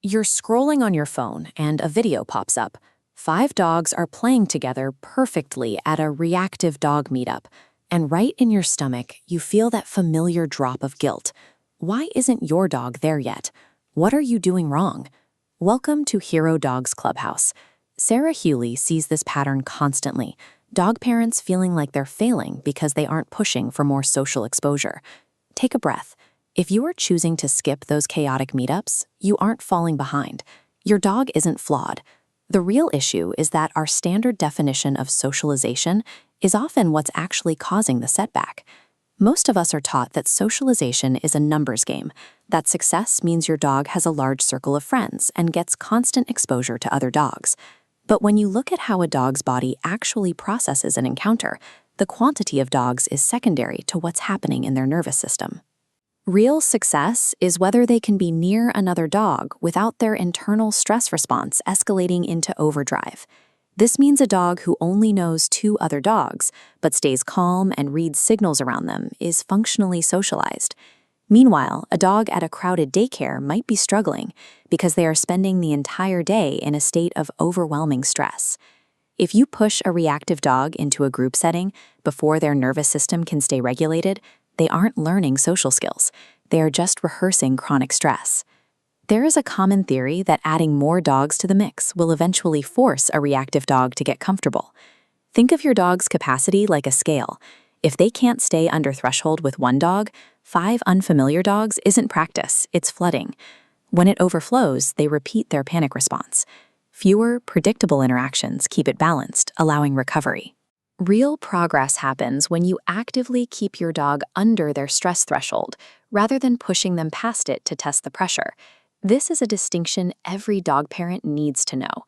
You're scrolling on your phone and a video pops up. 5 dogs are playing together perfectly at a reactive dog meetup. And right in your stomach, you feel that familiar drop of guilt. Why isn't your dog there yet? What are you doing wrong? Welcome to Hero Dogs Clubhouse. Sarah Hewley sees this pattern constantly. Dog parents feeling like they're failing because they aren't pushing for more social exposure. Take a breath. If you are choosing to skip those chaotic meetups, you aren't falling behind. Your dog isn't flawed. The real issue is that our standard definition of socialization is often what's actually causing the setback. Most of us are taught that socialization is a numbers game, that success means your dog has a large circle of friends and gets constant exposure to other dogs. But when you look at how a dog's body actually processes an encounter, the quantity of dogs is secondary to what's happening in their nervous system. Real success is whether they can be near another dog without their internal stress response escalating into overdrive. This means a dog who only knows 2 other dogs, but stays calm and reads signals around them, is functionally socialized. Meanwhile, a dog at a crowded daycare might be struggling because they are spending the entire day in a state of overwhelming stress. If you push a reactive dog into a group setting before their nervous system can stay regulated, they aren't learning social skills. They are just rehearsing chronic stress. There is a common theory that adding more dogs to the mix will eventually force a reactive dog to get comfortable. Think of your dog's capacity like a scale. If they can't stay under threshold with 1 dog, 5 unfamiliar dogs isn't practice, it's flooding. When it overflows, they repeat their panic response. Fewer, predictable interactions keep it balanced, allowing recovery. Real progress happens when you actively keep your dog under their stress threshold, rather than pushing them past it to test the pressure. This is a distinction every dog parent needs to know.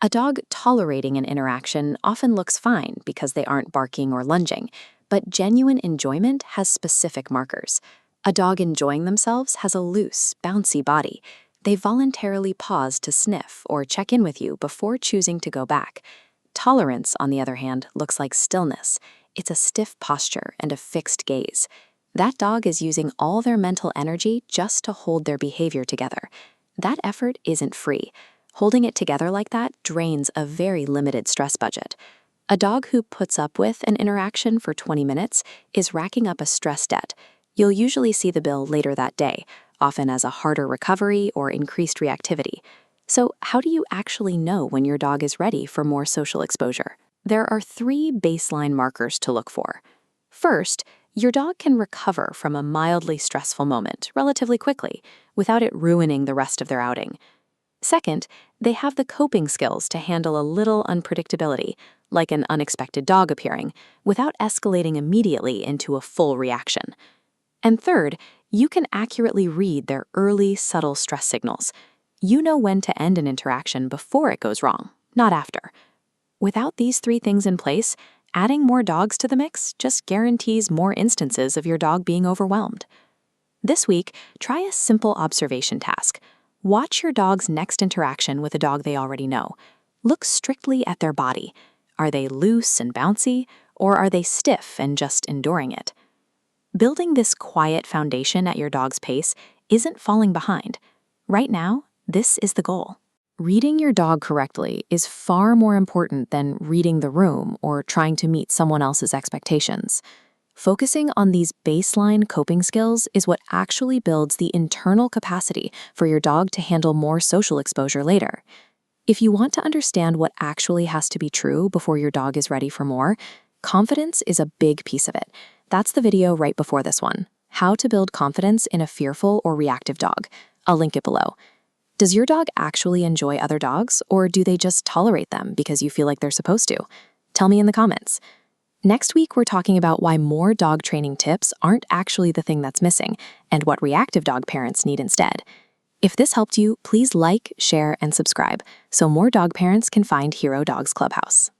A dog tolerating an interaction often looks fine because they aren't barking or lunging, but genuine enjoyment has specific markers. A dog enjoying themselves has a loose, bouncy body. They voluntarily pause to sniff or check in with you before choosing to go back. Tolerance, on the other hand, looks like stillness. It's a stiff posture and a fixed gaze. That dog is using all their mental energy just to hold their behavior together. That effort isn't free. Holding it together like that drains a very limited stress budget. A dog who puts up with an interaction for 20 minutes is racking up a stress debt. You'll usually see the bill later that day, often as a harder recovery or increased reactivity. So how do you actually know when your dog is ready for more social exposure? There are 3 baseline markers to look for. First, your dog can recover from a mildly stressful moment relatively quickly without it ruining the rest of their outing. Second, they have the coping skills to handle a little unpredictability, like an unexpected dog appearing, without escalating immediately into a full reaction. And third, you can accurately read their early, subtle stress signals. You know when to end an interaction before it goes wrong, not after. Without these 3 things in place, adding more dogs to the mix just guarantees more instances of your dog being overwhelmed. This week, try a simple observation task. Watch your dog's next interaction with a dog they already know. Look strictly at their body. Are they loose and bouncy, or are they stiff and just enduring it? Building this quiet foundation at your dog's pace isn't falling behind. Right now, this is the goal. Reading your dog correctly is far more important than reading the room or trying to meet someone else's expectations. Focusing on these baseline coping skills is what actually builds the internal capacity for your dog to handle more social exposure later. If you want to understand what actually has to be true before your dog is ready for more, confidence is a big piece of it. That's the video right before this one, How to Build Confidence in a Fearful or Reactive Dog. I'll link it below. Does your dog actually enjoy other dogs, or do they just tolerate them because you feel like they're supposed to? Tell me in the comments. Next week, we're talking about why more dog training tips aren't actually the thing that's missing, and what reactive dog parents need instead. If this helped you, please like, share, and subscribe so more dog parents can find Hero Dogs Clubhouse.